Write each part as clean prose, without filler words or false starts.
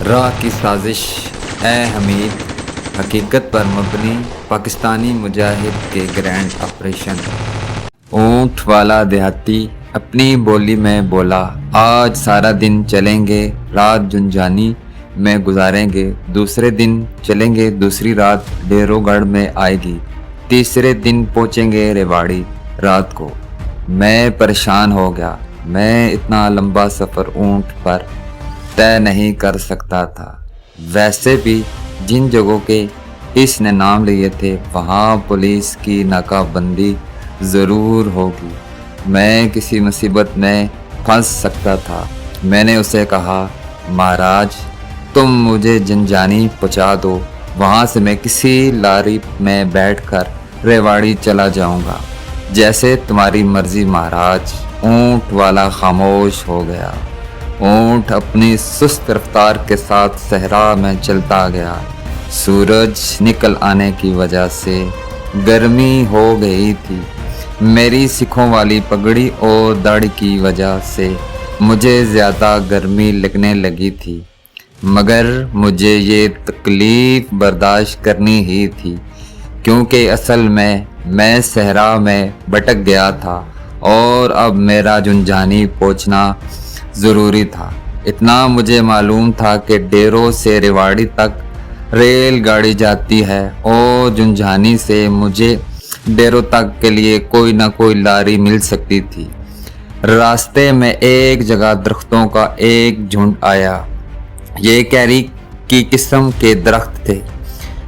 राह की साजिश ए हमीद, हकीकत पर मबनी पाकिस्तानी मुजाहिद के ग्रैंड ऑपरेशन। ऊँट वाला देहाती अपनी बोली में बोला, आज सारा दिन चलेंगे, रात जुंजानी में गुजारेंगे, दूसरे दिन चलेंगे, दूसरी रात डेरोगढ़ में आएगी, तीसरे दिन पहुँचेंगे रेवाड़ी रात को। मैं परेशान हो गया। मैं इतना लंबा सफ़र ऊँट पर तय नहीं कर सकता था। वैसे भी जिन जगहों के इसने नाम लिए थे वहाँ पुलिस की नाकाबंदी ज़रूर होगी। मैं किसी मुसीबत में फंस सकता था। मैंने उसे कहा, महाराज तुम मुझे जंजानी पहुँचा दो, वहाँ से मैं किसी लारी में बैठकर रेवाड़ी चला जाऊँगा। जैसे तुम्हारी मर्जी महाराज। ऊँट वाला खामोश हो गया। ऊँट अपनी सुस्त रफ्तार के साथ सहरा में चलता गया। सूरज निकल आने की वजह से गर्मी हो गई थी। मेरी सिखों वाली पगड़ी और दाढ़ी की वजह से मुझे ज़्यादा गर्मी लगने लगी थी, मगर मुझे ये तकलीफ़ बर्दाश्त करनी ही थी, क्योंकि असल में मैं सहरा में भटक गया था और अब मेरा जुंजानी पहुंचना ज़रूरी था। इतना मुझे मालूम था कि डेरों से रेवाड़ी तक रेल गाड़ी जाती है और जुंजानी से मुझे डेरों तक के लिए कोई ना कोई लारी मिल सकती थी। रास्ते में एक जगह दरख्तों का एक झुंड आया। ये कैरी की किस्म के दरख्त थे।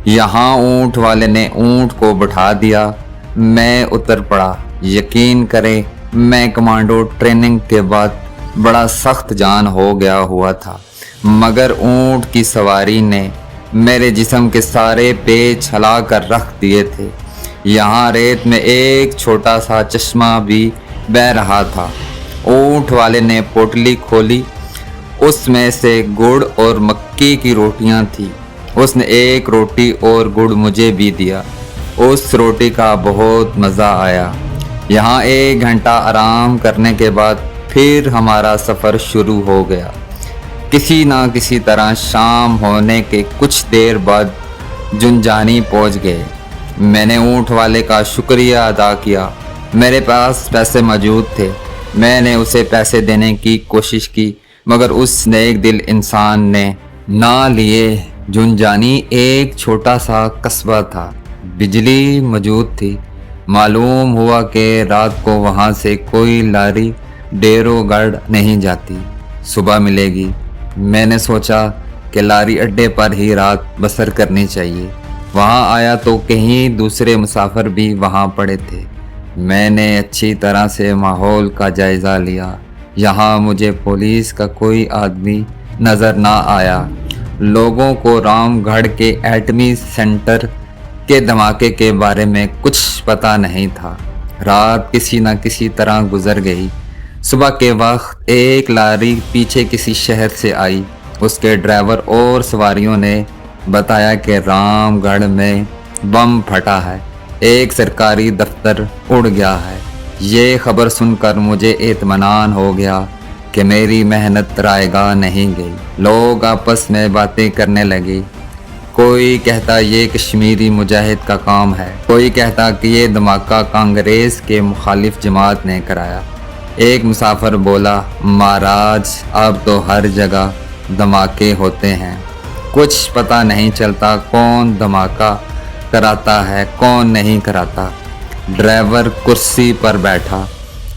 यहाँ ऊँट वाले ने ऊँट को बैठा दिया। मैं उतर पड़ा। यकीन करें, मैं कमांडो ट्रेनिंग के बाद बड़ा सख्त जान हो गया हुआ था, मगर ऊँट की सवारी ने मेरे जिस्म के सारे पेच हिला कर रख दिए थे। यहाँ रेत में एक छोटा सा चश्मा भी बह रहा था। ऊँट वाले ने पोटली खोली। उसमें से गुड़ और मक्की की रोटियां थी। उसने एक रोटी और गुड़ मुझे भी दिया। उस रोटी का बहुत मज़ा आया। यहाँ 1 घंटा आराम करने के बाद फिर हमारा सफ़र शुरू हो गया। किसी ना किसी तरह शाम होने के कुछ देर बाद जुंजानी पहुँच गए। मैंने ऊँट वाले का शुक्रिया अदा किया। मेरे पास पैसे मौजूद थे। मैंने उसे पैसे देने की कोशिश की, मगर उस नेक दिल इंसान ने ना लिए। जुंजानी एक छोटा सा कस्बा था। बिजली मौजूद थी। मालूम हुआ कि रात को वहाँ से कोई लारी डेरोगढ़ नहीं जाती, सुबह मिलेगी। मैंने सोचा कि लारी अड्डे पर ही रात बसर करनी चाहिए। वहाँ आया तो कहीं दूसरे मुसाफिर भी वहाँ पड़े थे। मैंने अच्छी तरह से माहौल का जायज़ा लिया। यहाँ मुझे पुलिस का कोई आदमी नज़र ना आया। लोगों को रामगढ़ के एटमी सेंटर के धमाके के बारे में कुछ पता नहीं था। रात किसी न किसी तरह गुजर गई। सुबह के वक्त एक लारी पीछे किसी शहर से आई। उसके ड्राइवर और सवारियों ने बताया कि रामगढ़ में बम फटा है, एक सरकारी दफ्तर उड़ गया है। ये खबर सुनकर मुझे इत्मीनान हो गया कि मेरी मेहनत रायगा नहीं गई। लोग आपस में बातें करने लगे। कोई कहता ये कश्मीरी मुजाहिद का काम है, कोई कहता कि ये धमाका कांग्रेस के मुखालिफ जमात ने कराया। एक मुसाफिर बोला, महाराज अब तो हर जगह धमाके होते हैं, कुछ पता नहीं चलता कौन धमाका कराता है कौन नहीं कराता। ड्राइवर कुर्सी पर बैठा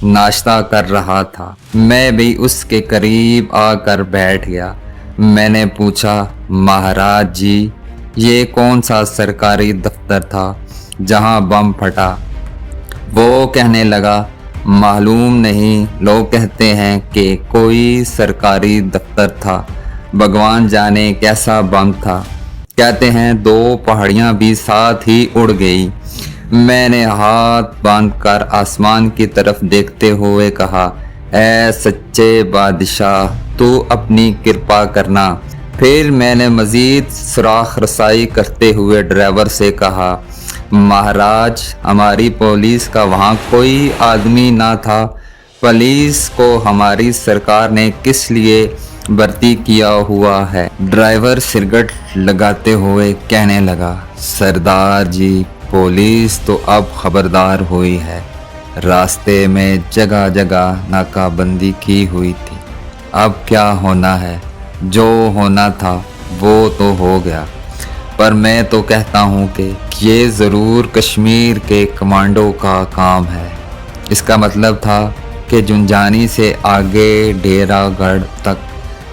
नाश्ता कर रहा था। मैं भी उसके करीब आकर बैठ गया। मैंने पूछा, महाराज जी ये कौन सा सरकारी दफ्तर था जहां बम फटा? वो कहने लगा, मालूम नहीं, लोग कहते हैं कि कोई सरकारी दफ्तर था, भगवान जाने कैसा बम था। कहते हैं 2 पहाड़ियां भी साथ ही उड़ गई। मैंने हाथ बांधकर आसमान की तरफ देखते हुए कहा, ऐ सच्चे बादशाह तू अपनी कृपा करना। फिर मैंने मज़ीद सुराख रसाई करते हुए ड्राइवर से कहा, महाराज हमारी पुलिस का वहाँ कोई आदमी ना था। पुलिस को हमारी सरकार ने किस लिए भर्ती किया हुआ है। ड्राइवर सिगरेट लगाते हुए कहने लगा, सरदार जी पुलिस तो अब खबरदार हुई है। रास्ते में जगह जगह नाकाबंदी की हुई थी। अब क्या होना है, जो होना था वो तो हो गया, पर मैं तो कहता हूँ कि ये ज़रूर कश्मीर के कमांडो का काम है। इसका मतलब था कि जुंजानी से आगे डेरागढ़ तक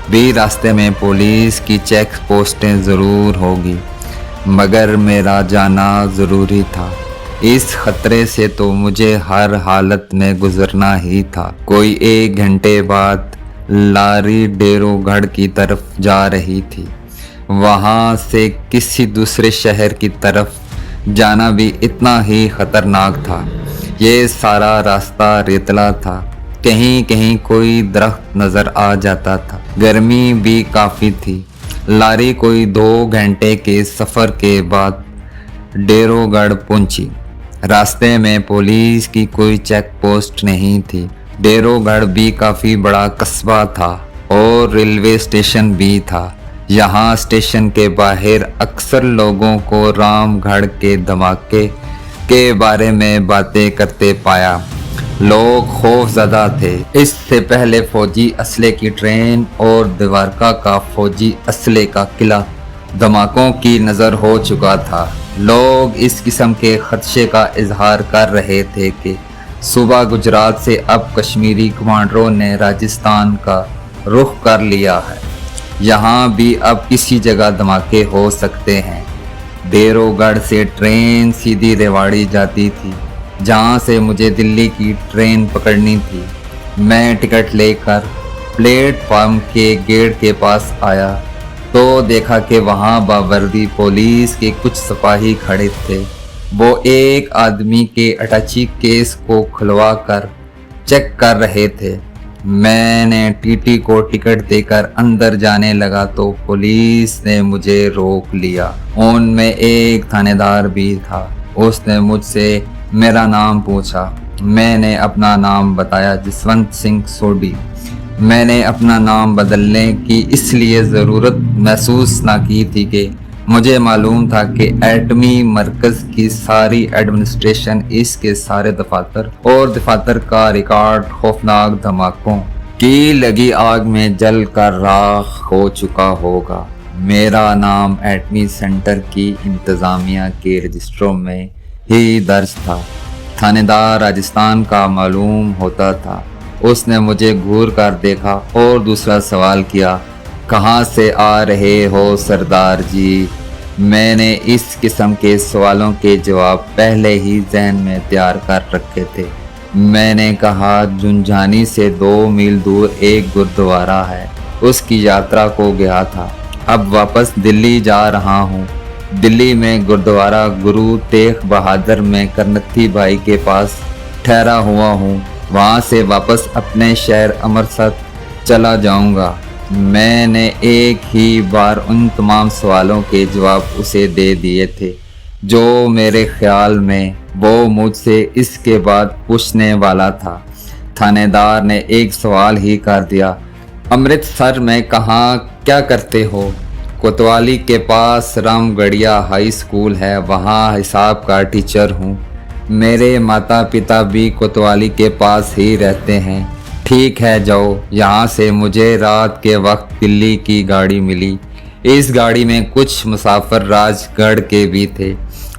भी रास्ते में पुलिस की चेक पोस्टें ज़रूर होगी, मगर मेरा जाना ज़रूरी था। इस खतरे से तो मुझे हर हालत में गुजरना ही था। कोई 1 घंटे बाद लारी डेरोगढ़ की तरफ जा रही थी। वहाँ से किसी दूसरे शहर की तरफ जाना भी इतना ही खतरनाक था। ये सारा रास्ता रेतला था, कहीं कहीं कोई दरख्त नज़र आ जाता था। गर्मी भी काफ़ी थी। लारी कोई 2 घंटे के सफ़र के बाद डेरोगढ़ पहुंची। रास्ते में पुलिस की कोई चेक पोस्ट नहीं थी। डेरोगढ़ भी काफ़ी बड़ा कस्बा था और रेलवे स्टेशन भी था। यहाँ स्टेशन के बाहर अक्सर लोगों को रामगढ़ के धमाके के बारे में बातें करते पाया। लोग खौफज़दा थे। इससे पहले फौजी असले की ट्रेन और द्वारका का फौजी असले का किला धमाकों की नज़र हो चुका था। लोग इस किस्म के खदशे का इजहार कर रहे थे कि सुबह गुजरात से अब कश्मीरी कमांडरों ने राजस्थान का रुख कर लिया है। यहाँ भी अब किसी जगह धमाके हो सकते हैं। डेरोगढ़ से ट्रेन सीधी रेवाड़ी जाती थी, जहाँ से मुझे दिल्ली की ट्रेन पकड़नी थी। मैं टिकट लेकर प्लेटफार्म के गेट के पास आया तो देखा कि वहाँ बावर्दी पुलिस के कुछ सिपाही खड़े थे। वो एक आदमी के अटैची केस को खुलवा कर चेक कर रहे थे। मैंने टीटी को टिकट देकर अंदर जाने लगा तो पुलिस ने मुझे रोक लिया। उनमें एक थानेदार भी था। उसने मुझसे मेरा नाम पूछा। मैंने अपना नाम बताया, जसवंत सिंह सोडी। मैंने अपना नाम बदलने की इसलिए ज़रूरत महसूस ना की थी कि मुझे मालूम था कि एटमी मरकज़ की सारी एडमिनिस्ट्रेशन, इसके सारे दफातर और दफातर का रिकॉर्ड खौफनाक धमाकों की लगी आग में जल कर राख हो चुका होगा। मेरा नाम एटमी सेंटर की इंतज़ामिया के रजिस्टरों में ही दर्ज था। थानेदार राजस्थान का मालूम होता था। उसने मुझे घूर कर देखा और दूसरा सवाल किया, कहाँ से आ रहे हो सरदार जी? मैंने इस किस्म के सवालों के जवाब पहले ही जहन में तैयार कर रखे थे। मैंने कहा, जुंझानी से 2 मील दूर एक गुरुद्वारा है, उसकी यात्रा को गया था। अब वापस दिल्ली जा रहा हूँ। दिल्ली में गुरुद्वारा गुरु तेग बहादुर में करनथी भाई के पास ठहरा हुआ हूँ। वहाँ से वापस अपने शहर अमृतसर चला जाऊँगा। मैंने एक ही बार उन तमाम सवालों के जवाब उसे दे दिए थे जो मेरे ख्याल में वो मुझसे इसके बाद पूछने वाला था। थानेदार ने एक सवाल ही कर दिया, अमृतसर में कहाँ क्या करते हो? कोतवाली के पास रामगढ़िया हाई स्कूल है, वहाँ हिसाब का टीचर हूँ। मेरे माता पिता भी कोतवाली के पास ही रहते हैं। ठीक है, जाओ। यहाँ से मुझे रात के वक्त दिल्ली की गाड़ी मिली। इस गाड़ी में कुछ मुसाफिर राजगढ़ के भी थे।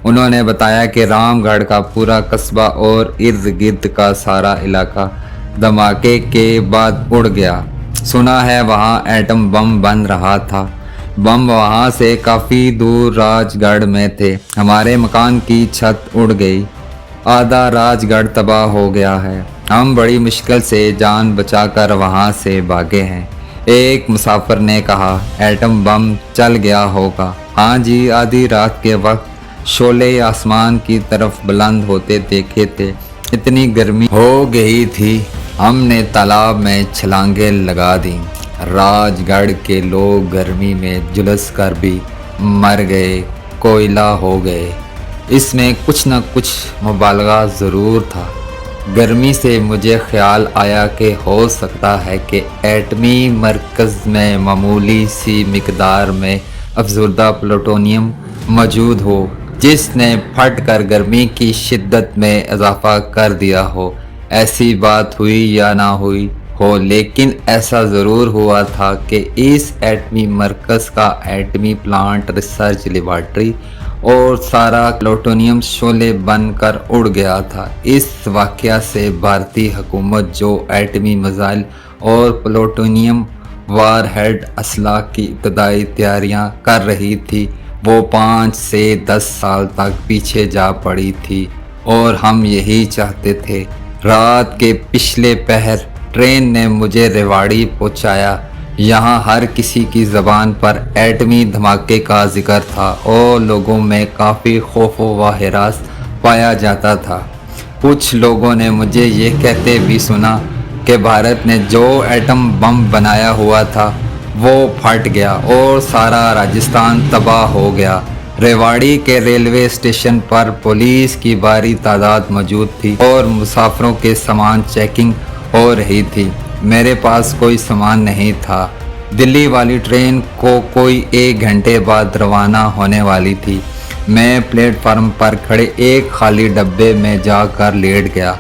उन्होंने बताया कि रामगढ़ का पूरा कस्बा और इर्द गिर्द का सारा इलाका धमाके के बाद उड़ गया। सुना है वहाँ एटम बम बन रहा था। बम वहाँ से काफ़ी दूर राजगढ़ में थे। हमारे मकान की छत उड़ गई। आधा राजगढ़ तबाह हो गया है। हम बड़ी मुश्किल से जान बचाकर वहाँ से भागे हैं। एक मुसाफिर ने कहा, एटम बम चल गया होगा। हाँ जी, आधी रात के वक्त शोले आसमान की तरफ बुलंद होते देखे थे। इतनी गर्मी हो गई थी, हमने तालाब में छलांगे लगा दी। राजगढ़ के लोग गर्मी में झुलस कर भी मर गए, कोयला हो गए। इसमें कुछ न कुछ मुबालगा ज़रूर था। گرمی سے مجھے خیال آیا کہ ہو سکتا ہے کہ ایٹمی مرکز میں معمولی سی مقدار میں افزودہ پلوٹونیم موجود ہو جس نے پھٹ کر گرمی کی شدت میں اضافہ کر دیا ہو۔ ایسی بات ہوئی یا نہ ہوئی ہو، لیکن ایسا ضرور ہوا تھا کہ اس ایٹمی مرکز کا ایٹمی پلانٹ ریسرچ لیبارٹری اور سارا پلوٹونیم شعلے بن کر اڑ گیا تھا۔ اس واقعہ سے بھارتی حکومت جو ایٹمی میزائل اور پلوٹونیم وار ہیڈ اسلحہ کی ابتدائی تیاریاں کر رہی تھی، وہ 5 سے 10 سال تک پیچھے جا پڑی تھی، اور ہم یہی چاہتے تھے۔ رات کے پچھلے پہر ٹرین نے مجھے ریواڑی پہنچایا۔ یہاں ہر کسی کی زبان پر ایٹمی دھماکے کا ذکر تھا اور لوگوں میں کافی خوف و ہراس پایا جاتا تھا۔ کچھ لوگوں نے مجھے یہ کہتے بھی سنا کہ بھارت نے جو ایٹم بم بنایا ہوا تھا وہ پھٹ گیا اور سارا راجستھان تباہ ہو گیا۔ ریواڑی کے ریلوے اسٹیشن پر پولیس کی بھاری تعداد موجود تھی اور مسافروں کے سامان چیکنگ ہو رہی تھی۔ میرے پاس کوئی سامان نہیں تھا۔ دلی والی ٹرین کو کوئی 1 گھنٹے بعد روانہ ہونے والی تھی۔ میں پلیٹ فارم پر کھڑے ایک خالی ڈبے میں جا کر لیٹ گیا۔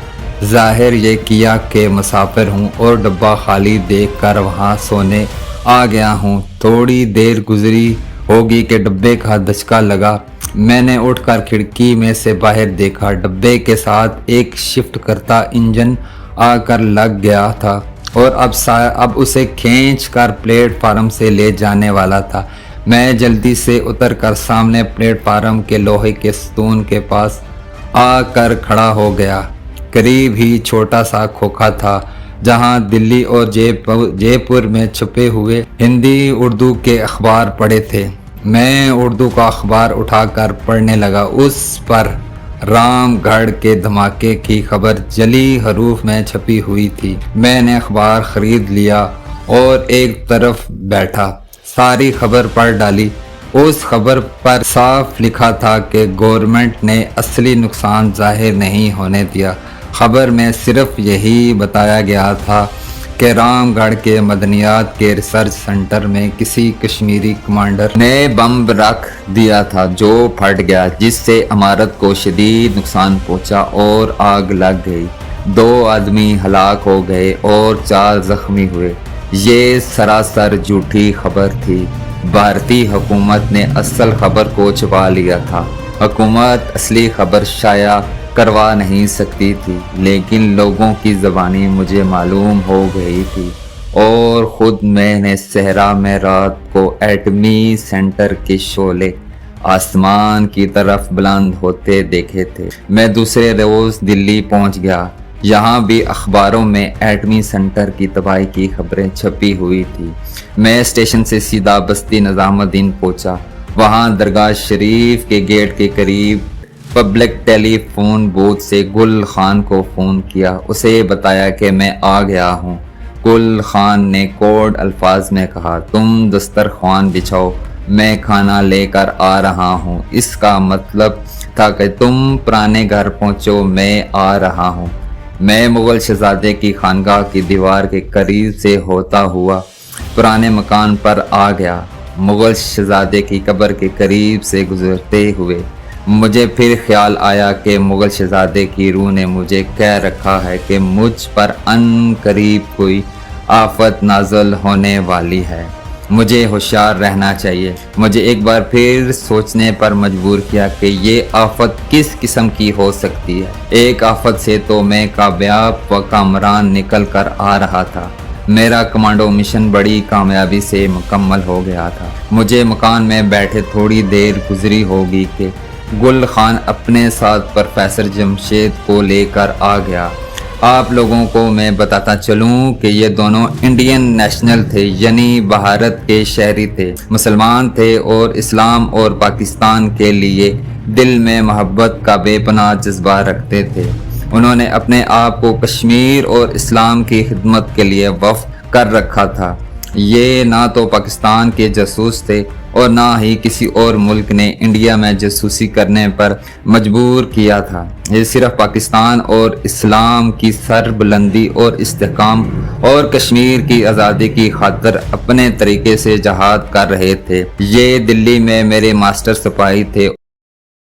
ظاہر یہ کیا کہ مسافر ہوں اور ڈبہ خالی دیکھ کر وہاں سونے آ گیا ہوں۔ تھوڑی دیر گزری ہوگی کہ ڈبے کا دھچکا لگا۔ میں نے اٹھ کر کھڑکی میں سے باہر دیکھا۔ ڈبے کے ساتھ ایک شفٹ کرتا انجن آ کر لگ گیا تھا اور اب اسے کھینچ کر پلیٹ فارم سے لے جانے والا تھا۔ میں جلدی سے اتر کر سامنے پلیٹ فارم کے لوہے کے ستون کے پاس آ کر کھڑا ہو گیا۔ قریب ہی چھوٹا سا کھوکھا تھا جہاں دلی اور جے پور میں چھپے ہوئے ہندی اردو کے اخبار پڑے تھے۔ میں اردو کا اخبار اٹھا کر پڑھنے لگا۔ اس پر رام گڑھ کے دھماکے کی خبر جلی حروف میں چھپی ہوئی تھی۔ میں نے اخبار خرید لیا اور ایک طرف بیٹھا ساری خبر پڑھ ڈالی۔ اس خبر پر صاف لکھا تھا کہ گورنمنٹ نے اصلی نقصان ظاہر نہیں ہونے دیا۔ خبر میں صرف یہی بتایا گیا تھا کہ رام گڑھ کے معدنیات کے ریسرچ سینٹر میں کسی کشمیری کمانڈر نے بم رکھ دیا تھا جو پھٹ گیا، جس سے عمارت کو شدید نقصان پہنچا اور آگ لگ گئی۔ 2 آدمی ہلاک ہو گئے اور 4 زخمی ہوئے۔ یہ سراسر جھوٹی خبر تھی۔ بھارتی حکومت نے اصل خبر کو چھپا لیا تھا۔ حکومت اصلی خبر شائع کروا نہیں سکتی تھی، لیکن لوگوں کی زبانی مجھے معلوم ہو گئی تھی اور خود میں نے صحرا میں رات کو ایٹمی سینٹر کے شعلے آسمان کی طرف بلند ہوتے دیکھے تھے۔ میں دوسرے روز دلی پہنچ گیا۔ یہاں بھی اخباروں میں ایٹمی سینٹر کی تباہی کی خبریں چھپی ہوئی تھی۔ میں اسٹیشن سے سیدھا بستی نظام الدین پہنچا۔ وہاں درگاہ شریف کے گیٹ کے قریب پبلک ٹیلی فون بوتھ سے گل خان کو فون کیا۔ اسے بتایا کہ میں آ گیا ہوں۔ گل خان نے کوڈ الفاظ میں کہا، تم دسترخوان بچھاؤ، میں کھانا لے کر آ رہا ہوں۔ اس کا مطلب تھا کہ تم پرانے گھر پہنچو، میں آ رہا ہوں۔ میں مغل شہزادے کی خانقاہ کی دیوار کے قریب سے ہوتا ہوا پرانے مکان پر آ گیا۔ مغل شہزادے کی قبر کے قریب سے گزرتے ہوئے مجھے پھر خیال آیا کہ مغل شہزادے کی روح نے مجھے کہہ رکھا ہے کہ مجھ پر ان قریب کوئی آفت نازل ہونے والی ہے، مجھے ہوشیار رہنا چاہیے۔ مجھے ایک بار پھر سوچنے پر مجبور کیا کہ یہ آفت کس قسم کی ہو سکتی ہے۔ ایک آفت سے تو میں کامیاب و کامران نکل کر آ رہا تھا۔ میرا کمانڈو مشن بڑی کامیابی سے مکمل ہو گیا تھا۔ مجھے مکان میں بیٹھے تھوڑی دیر گزری ہوگی کہ گل خان اپنے ساتھ پروفیسر جمشید کو لے کر آ گیا۔ آپ لوگوں کو میں بتاتا چلوں کہ یہ دونوں انڈین نیشنل تھے، یعنی بھارت کے شہری تھے، مسلمان تھے اور اسلام اور پاکستان کے لیے دل میں محبت کا بے پناہ جذبہ رکھتے تھے۔ انہوں نے اپنے آپ کو کشمیر اور اسلام کی خدمت کے لیے وقف کر رکھا تھا۔ یہ نہ تو پاکستان کے جاسوس تھے اور نہ ہی کسی اور ملک نے انڈیا میں جاسوسی کرنے پر مجبور کیا تھا۔ یہ صرف پاکستان اور اسلام کی سربلندی اور استحکام اور کشمیر کی آزادی کی خاطر اپنے طریقے سے جہاد کر رہے تھے۔ یہ دلی میں میرے ماسٹر سپاہی تھے